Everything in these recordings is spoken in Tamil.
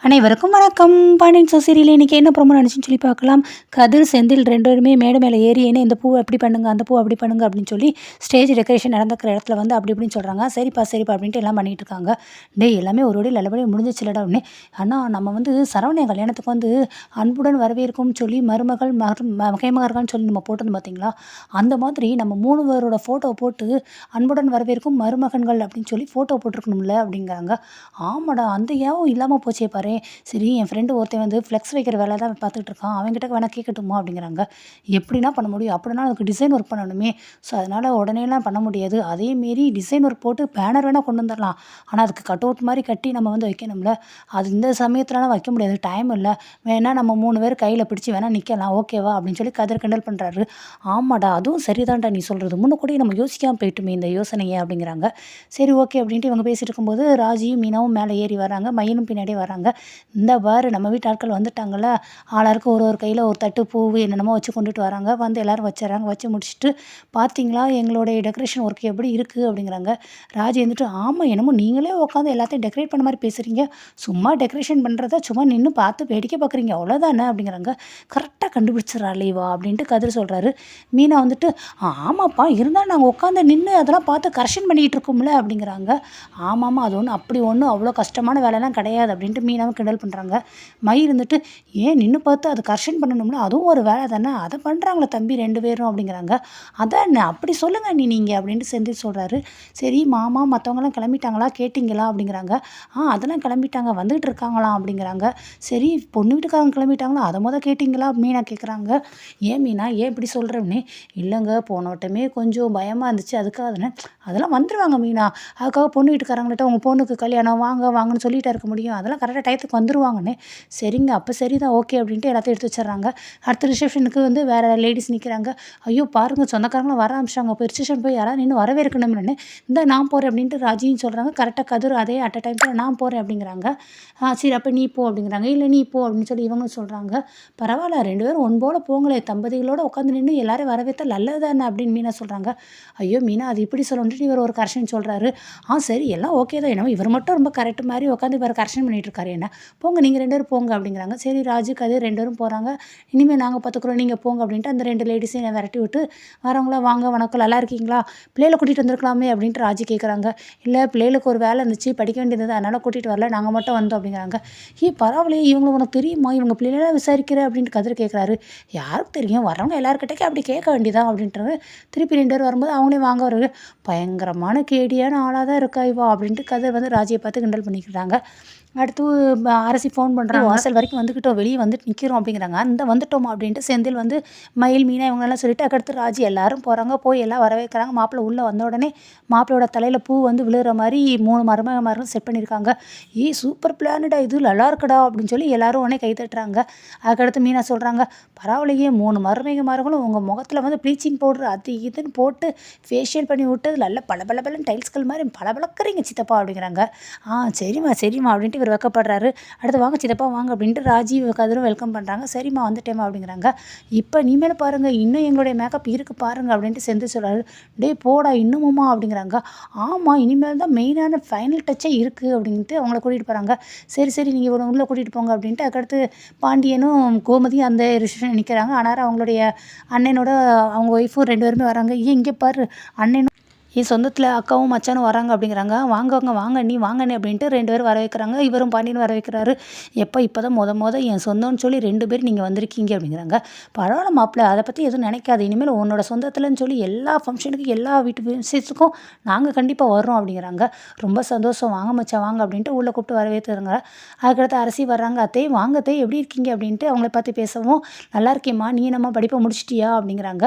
அனைவருக்கும் வணக்கம். பாண்டியன் சீரியல் இன்றைக்கி என்ன ப்ரோமோ நினச்சின்னு சொல்லி பார்க்கலாம். கதிர் செந்தில் 2 பேருமே மேடை மேலே ஏறி என்ன இந்த பூ அப்படி பண்ணுங்க, அந்த பூ அப்படி பண்ணுங்க அப்படின்னு சொல்லி ஸ்டேஜ் டெக்கரேஷன் நடந்துக்கிற இடத்துல வந்து அப்படி இப்படின்னு சொல்கிறாங்க. சரிப்பா சரிப்பா அப்படின்ட்டு எல்லாம் பண்ணிகிட்டு இருக்காங்க. எல்லாமே ஒரு வழி நல்லபடியாக முடிஞ்சிச்சுலடா அப்படின்னு. ஆனால் நம்ம வந்து சரவணியா கல்யாணத்துக்கு வந்து அன்புடன் வரவேற்கும்னு சொல்லி மருமகள் மகைமகர்கள்னு சொல்லி நம்ம போட்டிருந்தோம் பார்த்தீங்களா? அந்த மாதிரி நம்ம 3 பேரோட ஃபோட்டோ போட்டு அன்புடன் வரவேற்கும் மருமகன்கள் அப்படின்னு சொல்லி ஃபோட்டோ போட்டிருக்கணும்ல அப்படிங்கிறாங்க. ஆமாடா, அந்த ஏவும் இல்லாமல் போச்சே பாரு. சரி, என் ஃப்ரெண்டு ஒருத்தன் வந்து ஃப்ளெக்ஸ் வைக்கிற வேலை தான் பார்த்துட்டு இருக்கான், அவன்கிட்ட வேணால் கேட்கட்டுமா அப்படிங்கிறாங்க. எப்படின்னா பண்ண முடியும், அப்படின்னா அதுக்கு டிசைன் ஒர்க் பண்ணணுமே. ஸோ அதனால் உடனேலாம் பண்ண முடியாது. அதேமாரி டிசைன் ஒர்க் போட்டு பேனர் வேணால் கொண்டு வந்துடலாம். ஆனால் அதுக்கு கட் அவுட் மாதிரி கட்டி நம்ம வந்து வைக்கணும்ல. அது இந்த சமயத்துலலாம் வைக்க முடியாது, டைம் இல்லை. வேணால் நம்ம 3 பேர் கையில் பிடிச்சி வேணால் நிற்கலாம், ஓகேவா அப்படின்னு சொல்லி கதிர் கிண்டல் பண்ணுறாரு. ஆமாடா, அதுவும் சரிதான்டா நீ சொல்கிறது, முன்ன கூட நம்ம யோசிக்காமல் போயிட்டுமே இந்த யோசனையை அப்படிங்கிறாங்க. சரி ஓகே அப்படின்ட்டு இவங்க பேசிட்டு இருக்கும்போது ராஜியும் மீனாவும் மேலே ஏறி வராங்க, மயிலும் பின்னாடியே வராங்க. இந்த பாரு நம்ம வீட்டு ஆட்கள் வந்துட்டாங்களா, ஆளாருக்கு ஒரு கையில் ஒரு தட்டு பூவு என்னென்னமோ வச்சு கொண்டுட்டு வராங்க. வந்து எல்லோரும் வச்சிடறாங்க. வச்சு முடிச்சுட்டு பார்த்தீங்களா எங்களுடைய டெக்கரேஷன் ஒர்க் எப்படி இருக்குது அப்படிங்கிறாங்க. ராஜி வந்துட்டு ஆமாம், என்னமோ நீங்களே உட்காந்து எல்லாத்தையும் டெக்கரேட் பண்ண மாதிரி பேசுகிறீங்க, சும்மா டெக்கரேஷன் பண்ணுறத சும்மா நின்று பார்த்து வேடிக்கை பார்க்குறீங்க அவ்வளோதானே அப்படிங்கிறாங்க. கரெக்டாக கண்டுபிடிச்சிடறாளே வா அப்படின்ட்டு கதிர் சொல்கிறாரு. மீனா வந்துட்டு ஆமாப்பா, இருந்தாலும் நாங்கள் உட்காந்து நின்று அதெல்லாம் பார்த்து கரெக்ஷன் பண்ணிகிட்டு இருக்கோம்ல அப்படிங்கிறாங்க. ஆமாம்மா, அது ஒன்றும் அப்படி ஒன்றும் அவ்வளோ கஷ்டமான வேலைலாம் கிடையாது அப்படின்ட்டு மீனாவும் கிண்டல் பண்ணுறாங்க. மை இருந்துட்டு ஏன் நின்று பார்த்து அதை கரெக்ஷன் பண்ணணும்னா அதுவும் ஒரு வேலை தானே, அதை பண்ணுறாங்களே தம்பி 2 பேரும் அப்படிங்கிறாங்க. அதான் அப்படி சொல்லுங்கள் நீங்கள் அப்படின்ட்டு செந்தில் சொல்கிறாரு. சரி மாமா மற்றவங்களாம் கிளம்பிட்டாங்களா கேட்டிங்களா அப்படிங்கிறாங்க. அதெல்லாம் கிளம்பிட்டாங்க, வந்துகிட்டு இருக்காங்களாம் அப்படிங்கிறாங்க. சரி பொண்ணு வீட்டுக்காரங்க கிளம்பிட்டாங்களா அதை கேட்டிங்களா மீனா கேட்குறாங்க. ஏன் மீனா ஏன் இப்படி சொல்கிறேன்னு. இல்லைங்க, போன வட்டமே கொஞ்சம் பயமாக இருந்துச்சு, அதுக்காக தானே. அதெல்லாம் வந்துடுவாங்க மீனா, அதுக்காக பொண்ணு வீட்டுக்காரங்கள்ட்ட உங்கள் பொண்ணுக்கு கல்யாணம் வாங்க வாங்கன்னு சொல்லிகிட்டே இருக்க முடியும், அதெல்லாம் கரெக்டாக டயத்துக்கு வந்துடுவாங்கன்னு. சரிங்க அப்போ சரி தான் ஓகே அப்படின்ட்டு எல்லாத்தையும் எடுத்து வச்சிடுறாங்க. அடுத்த ரிசப்ஷனுக்கு வந்து வேறு லேடிஸ் நிற்கிறாங்க. ஐயோ பாருங்கள், சொந்தக்காரங்களும் வர ஆரம்பிச்சாங்க, போய் ரிசப்ஷன் போய் யாராவது நின்று வரவேற்கணும்னு. இந்த நான் போகிறேன் அப்படின்ட்டு ராஜின்னு சொல்கிறாங்க. கரெக்டாக கதிர் அதே அட் அ டைமில் நான் போகிறேன் அப்படிங்கிறாங்க. சரி அப்போ நீ போ அப்படிங்கிறாங்க. இல்லை நீ போ அப்படின்னு சொல்லி இவங்க சொல்கிறாங்க. பரவாயில்ல 2 பேரும் ஒன்போல போங்களே, தம்பதிகளோடு உட்காந்து நின்று எல்லாரும் வரவேற்ற நல்லது தானே அப்படின்னு மீனா சொல்கிறாங்க. ஐயோ மீனா அது இப்படி சொல்லணுன்ட்டு இவர் ஒரு கரெக்ஷன் சொல்கிறாரு. சரி எல்லாம் ஓகே தான், என்னமோ இவர் மட்டும் ரொம்ப கரெக்ட் மாதிரி உட்காந்து இவர் கரெக்ஷன் பண்ணிகிட்டு இருக்காரு, என்ன போங்க நீங்கள் 2 பேரும் போங்க அப்படிங்கிறாங்க. சரி ராஜு கதிர் 2 பேரும் போகிறாங்க. இனிமேல் நாங்கள் பார்த்துக்குறோம், நீங்கள் போங்க அப்படின்ட்டு அந்த 2 லேடிஸையும் விரட்டி விட்டு வரவங்களா வாங்க வணக்கம் நல்லா இருக்கீங்களா, பிள்ளைகளை கூட்டிகிட்டு வந்திருக்கலாமே அப்படின்ட்டு ராஜு கேட்குறாங்க. இல்லை பிள்ளைகளுக்கு ஒரு வேலை இருந்துச்சு, படிக்க வேண்டியது அதனால் கூட்டிகிட்டு வரல, நாங்கள் மட்டும் வந்தோம் அப்படிங்கிறாங்க. பரவாயில்லையே, இவங்க உனக்கு தெரியுமா, இவங்க பிள்ளைகளாம் விசாரிக்கிற அப்படின்ட்டு கதிர் கேட்குறாரு. யாருக்கு தெரியும், வரவங்க எல்லாருக்கிட்டே அப்படி கேட்க வேண்டியதான் அப்படின்ட்டு திருப்பி 2 பேர் வரும்போது அவங்களே வாங்க வருது. பயங்கரமான கேடியான ஆளாக தான் இருக்கா இவா அப்படின்ட்டு கதிர் வந்து ராஜியை பார்த்து கிண்டல் பண்ணிக்கிறாங்க. அடுத்து அரசி ஃபோன் பண்ணுறாங்க. வாசல் வரைக்கும் வந்துக்கிட்டோம், வெளியே வந்துட்டு நிற்கிறோம் அப்படிங்கிறாங்க. அந்த வந்துட்டோமா அப்படின்ட்டு செந்தில் வந்து மயில் மீனா இவங்களெல்லாம் சொல்லிவிட்டு அடுத்து ராஜி எல்லோரும் போகிறாங்க. போய் எல்லாம் வரவேற்கிறாங்க. மாப்பிள்ளை உள்ளே வந்த உடனே மாப்பிள்ளையோட தலையில் பூ வந்து விழுகிற மாதிரி 3 மருமகமார்களும் செட் பண்ணியிருக்காங்க. சூப்பர் பிளானுடா, இது நல்லா இருக்குடா அப்படின்னு சொல்லி எல்லோரும் உடனே கை தட்டுறாங்க. அதுக்கடுத்து மீனா சொல்கிறாங்க, பரவாயில்லையே 3 மருமகமார்களும் உங்கள் முகத்தில் வந்து ப்ளீச்சிங் பவுடர் அது இதுன்னு போட்டு ஃபேஷியல் பண்ணி விட்டு நல்ல பளபளன்னு டைல்ஸ்கள் மாதிரி பளபளக்கிறீங்க சித்தப்பா அப்படிங்கிறாங்க. சரிம்மா சரிம்மா அப்படின்ட்டு இவர் வைக்கப்படுறாரு. அடுத்து வாங்க சித்தப்பா வாங்க அப்படின்ட்டு ராஜீவ் கதிரும் வெல்கம் பண்ணுறாங்க. சரிம்மா வந்துட்டேம்மா அப்படிங்கிறாங்க. இப்போ நீமேல் பாருங்கள், இன்னும் எங்களுடைய மேக்கப் இருக்குது பாருங்கள் அப்படின்ட்டு செந்து சொல்கிறாரு. போடா இன்னுமும்மா அப்படிங்கிறாங்க. ஆமாம், இனிமேல் தான் மெயினான ஃபைனல் டச்சே இருக்குது அப்படின்ட்டு அவங்கள கூட்டிகிட்டு போகிறாங்க. சரி நீங்கள் உள்ளே கூட்டிகிட்டு போங்க அப்படின்ட்டு அதுக்கடுத்து பாண்டியனும் கோமதியும் அந்த ரிசப்ஷன் நிற்கிறாங்க. ஆனால் அவங்களுடைய அண்ணனோட அவங்க ஒய்ஃபும் 2 பேருமே வராங்க. இங்கே பாரு அண்ணனும் சொந்தத்தில் அக்காவும் மச்சானும் வராங்க அப்படிங்கிறாங்க. வாங்க நீ வாங்கண்ணே அப்படின்ட்டு 2 பேரும் வர வைக்கிறாங்க. இவரும் பாண்டியனும் வர வைக்கிறாரு. இப்போ தான் மொத என் சொந்தம்னு சொல்லி 2 பேர் நீங்கள் வந்திருக்கீங்க அப்படிங்கிறாங்க. பரவாயில்ல மாப்பிள்ளை, அதை பற்றி எதுவும் நினைக்காது, இனிமேல் உன்னோட சொந்தத்தில்னு சொல்லி எல்லா ஃபங்க்ஷனுக்கும் எல்லா வீட்டு விசேஷத்துக்கும் நாங்கள் கண்டிப்பாக வர்றோம் அப்படிங்கிறாங்க. ரொம்ப சந்தோஷம், வாங்க மச்சான் வாங்க அப்படின்ட்டு உள்ளே கூப்பிட்டு வரவேற்றுறாங்க. அதுக்கடுத்து அரசி வர்றாங்க. அத்தையே வாங்க அத்தையே எப்படி இருக்கீங்க அப்படின்ட்டு அவங்கள பார்த்து பேசவும், நல்லா இருக்கேம்மா, நீ என்னம்மா படிப்பை முடிச்சிட்டியா அப்படிங்கிறாங்க.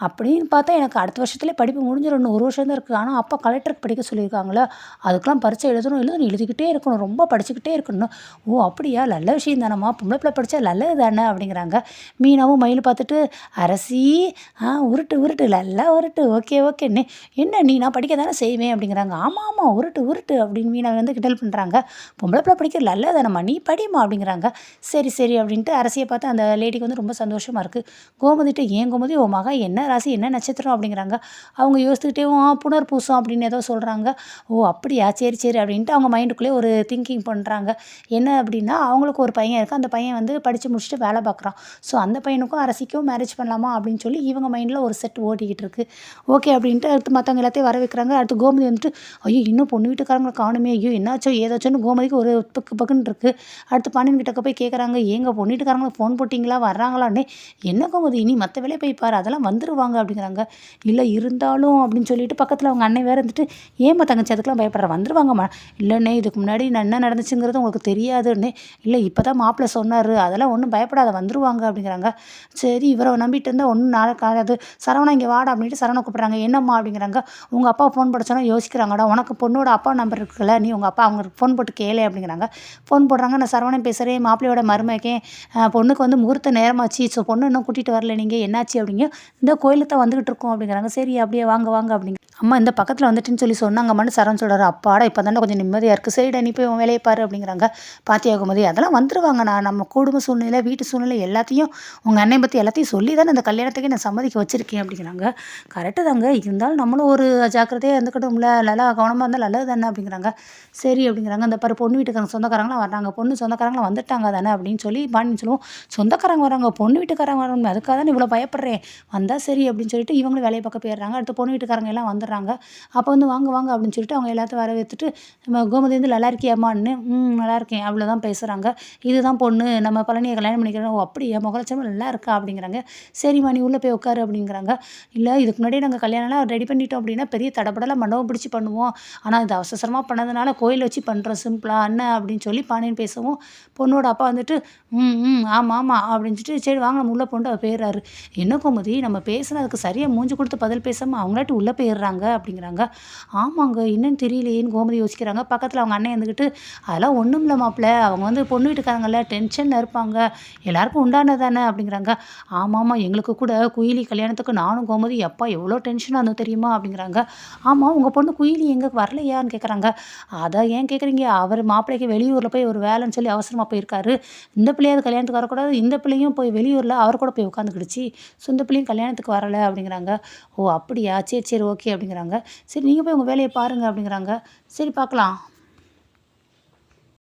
அப்படின்னு பார்த்தா எனக்கு அடுத்த வருஷத்துலேயே படிப்பு முடிஞ்சிடும், இன்னும் 1 வருஷம் தான் இருக்குது. ஆனால் அப்பா கலெக்டருக்கு படிக்க சொல்லியிருக்காங்களா, அதுக்கெலாம் பரீட்சை எழுதிக்கிட்டே இருக்கணும், ரொம்ப படிச்சுக்கிட்டே இருக்கணும். அப்படியா, நல்ல விஷயம் தானம்மா, பொம்பளை பிள்ளை படித்தா நல்லது தானே அப்படிங்கிறாங்க. மீனாவும் மயில் பார்த்துட்டு அரசி உருட்டு நல்லா உருட்டு, ஓகேன்னு. என்ன நீ நான் படிக்க தானே செய்வேன் அப்படிங்கிறாங்க. ஆமாம் உருட்டு அப்படின்னு மீனா வந்து கிண்டல் பண்ணுறாங்க. பொம்பளை பிள்ளை படிக்கிறது நல்லது தானம்மா, நீ படிமா அப்படிங்கிறாங்க. சரி அப்படின்ட்டு அரசியை பார்த்து அந்த லேடிக்கு வந்து ரொம்ப சந்தோஷமாக இருக்குது. கோமதிட்டு ஏன் கோமதி, ஓ மகா என்ன ராசி என்ன நட்சத்திரம் அப்படிங்கிறாங்க. அவங்க யோசிச்சுக்கிட்டே புனர்பூசம் அப்படின்னு ஏதோ சொல்கிறாங்க. ஓ அப்படியா, சரி சரி அப்படின்ட்டு அவங்க மைண்டுக்குள்ளேயே ஒரு திங்கிங் பண்ணுறாங்க. என்ன அப்படின்னா, அவங்களுக்கு ஒரு பையன் இருக்குது. அந்த பையன் வந்து படித்து முடிச்சுட்டு வேலை பார்க்குறான். ஸோ அந்த பையனுக்கும் அரசிக்கும் மேரேஜ் பண்ணலாமா அப்படின்னு சொல்லி இவங்க மைண்டில் ஒரு செட் ஓடிக்கிட்டு இருக்குது. ஓகே அப்படின்ட்டு அடுத்து மற்றவங்க எல்லாத்தையும் வர வைக்கிறாங்க. அடுத்து கோமதி வந்துட்டு, ஐயோ இன்னும் பொண்ணு வீட்டுக்காரங்களை காணுமே, ஐயோ என்னாச்சோ ஏதாச்சோன்னு கோமதிக்கு ஒரு பக்கு பக்குன்னு இருக்குது. அடுத்து பாண்டியன் கிட்டக்க போய் கேட்குறாங்க, ஏங்க பொண்ணு வீட்டுக்காரங்களுக்கு ஃபோன் போட்டிங்களா, வர்றாங்களான்னு. என்ன கோமதி நீ மற்ற வேலையை போய் பாரு, அதெல்லாம் வந்துருவாங்க அப்படிங்கிறாங்க. இல்லை இருந்தாலும் அப்படின்னு சொல்லிட்டு பக்கத்தில் அவங்க அண்ணன் வேறு இருந்துட்டு, ஏம்மா தங்கச்சி அதுக்கெல்லாம் பயப்படுற, வந்துருவாங்கம்மா. இல்லைண்ணே இதுக்கு முன்னாடி நான் என்ன நடந்துச்சுங்கிறது உங்களுக்கு தெரியாதுன்னு. இல்லை இப்போ தான் மாப்பிள்ளை சொன்னார், அதெல்லாம் ஒன்றும் பயப்படாத வந்துருவாங்க அப்படிங்கிறாங்க. சரி இவரை நம்பிட்டு இருந்தால் ஒன்றும் நாளைக்கு ஆகாது. சரவணா இங்கே வாடா அப்படின்ட்டு சரவணா கூப்பிட்றாங்க. என்னம்மா அப்படிங்கிறாங்க. உங்கள் அப்பா ஃபோன் போட சொன்னால் யோசிக்கிறாங்கடா, உனக்கு பொண்ணோட அப்பா நம்பர் இருக்குல்ல, நீ உங்கள் அப்பா அவங்களுக்கு ஃபோன் போட்டு கேளு அப்படிங்கிறாங்க. ஃபோன் போடுறாங்க. நான் சரவணன் பேசுகிறேன், மாப்பிள்ளையோட மருமகன். பொண்ணுக்கு வந்து முகூர்த்த நேரமாச்சு, ஸோ பொண்ணு இன்னும் கூட்டிகிட்டு வரல, நீங்கள் என்னாச்சு அப்படிங்க. இந்த கோயிலுக்கு தான் வந்துகிட்டு இருக்கோம் அப்படிங்கிறாங்க. சரி அப்படியே வாங்க வாங்க அப்படிங்க. அம்மா இந்த பக்கத்தில் வந்துட்டுன்னு சொல்லி சொன்னாங்கம்மான்னு சரவணன் சொல்கிறாரு. அப்பாடா இப்போ தானே கொஞ்சம் நிம்மதியாக இருக்குது, சரிடா நீ போய் உன் வேலையை பாரு அப்படிங்கிறாங்க. பாத்தியா கோமதி அதெல்லாம் வந்துருவாங்க, நான் நம்ம குடும்ப சூழ்நிலை வீட்டு சூழ்நிலை எல்லாத்தையும் உங்கள் அண்ணன் பற்றி எல்லாத்தையும் சொல்லி தானே இந்த கல்யாணத்துக்கே நான் சம்மதிக்க வச்சுருக்கேன் அப்படிங்கிறாங்க. கரெக்டு தாங்க, இருந்தாலும் நம்மளும் ஒரு ஜாக்கிரதையாக இருந்துக்கணும்ல, நல்லா கவனமாக இருந்தால் நல்லது தானே அப்படிங்கிறாங்க. சரி அப்படிங்கிறாங்க. அந்த பாரு பொண்ணு வீட்டுக்காரங்க சொந்தக்காரங்களாம் வர்றாங்க, பொண்ணு சொந்தக்காரங்களாம் வந்துட்டாங்க தானே அப்படின்னு சொல்லி பாண்டியன் சொல்லுவோம். சொந்தக்காரங்க வராங்க, பொண்ணு வீட்டுக்காரங்க வராங்க, அதுக்காக தான் இவ்வளோ பயப்படுறேன், வந்தால் சரி அப்படின்னு சொல்லிட்டு இவங்களும் வேலையை பார்க்க போயிடுறாங்க. அடுத்து பொண்ணு வீட்டுக்காரங்க எல்லாம் வந்துடுறாங்க. அப்போ வந்து வாங்க வாங்க அப்படின்னு சொல்லிட்டு அவங்க எல்லாத்தையும் வர வைத்துட்டு, நம்ம கோமதி வந்து நல்லா இருக்கியாம்மான்னு, நல்லா இருக்கேன் அவ்வளோதான் பேசுகிறாங்க. இதுதான் பொண்ணு, நம்ம பழனியை கல்யாணம் பண்ணிக்கிறோம். ஓ அப்படியா, முகலட்சணம் நல்லா இருக்கா அப்படிங்கிறாங்க. சரிம்மா நீ உள்ளே போய் உட்காரு அப்படிங்கிறாங்க. இல்லை இதுக்கு முன்னாடி நாங்கள் கல்யாணம்லாம் ரெடி பண்ணிட்டோம் அப்படின்னா பெரிய தடப்படலாம் மண்டபம் பிடிச்சி பண்ணுவோம், ஆனால் இது அவசரமாக பண்ணதுனால கோயில் வச்சு பண்ணுறோம் சிம்பிளாக என்ன அப்படின்னு சொல்லி பாண்டியன் பேசவும், பொண்ணோட அப்பா வந்துட்டு ஆமாம் ஆமாம் அப்படின்னு சொல்லிட்டு சரி வாங்க நம்ம உள்ளே போட்டு அவர் போயிடுறாரு. என்ன கோமதி நம்ம பேசுனதுக்கு சரியாக மூஞ்சி கொடுத்து பதில் பேசாமல் அவங்களாட்டி உள்ளே போயிடுறாங்க அப்படிங்கிறாங்க. ஆமாங்க என்னன்னு தெரியலையேன்னு கோமதி யோசிக்கிறாங்க. பக்கத்தில் அவங்க அண்ணன் இருந்துக்கிட்டு, அதெல்லாம் ஒன்றும் இல்லை மாப்பிள்ளை, அவங்க வந்து பொண்ணு வீட்டுக்காரங்கள டென்ஷனில் இருப்பாங்க, எல்லாருக்கும் உண்டானது தானே அப்படிங்கிறாங்க. ஆமாம்மா எங்களுக்கு கூட குயிலி கல்யாணத்துக்கு நானும் கோமதி எப்பா எவ்வளோ டென்ஷனாக இருந்தோம் தெரியுமா அப்படிங்கிறாங்க. ஆமாம் உங்கள் பொண்ணு குயிலி எங்கே வரலையான்னு கேட்குறாங்க. அதை ஏன் கேட்குறீங்க, அவர் மாப்பிள்ளைக்கு வெளியூரில் போய் ஒரு வேலைன்னு சொல்லி அவசரமாக போயிருக்காரு. இந்த பிள்ளையாவது கல்யாணத்துக்கு வரக்கூடாது, இந்த பிள்ளையும் போய் வெளியூரில் அவர் கூட போய் உட்காந்துக்கிடுச்சு, ஸோ இந்த பிள்ளையும் கல்யாணத்துக்கு வரலை அப்படிங்கிறாங்க. ஓ அப்படியா, சரி சரி ஓகே அப்படிங்கிறாங்க. சரி நீங்கள் போய் உங்கள் வேலையை பாருங்கள் அப்படிங்கிறாங்க. சரி பார்க்கலாம்.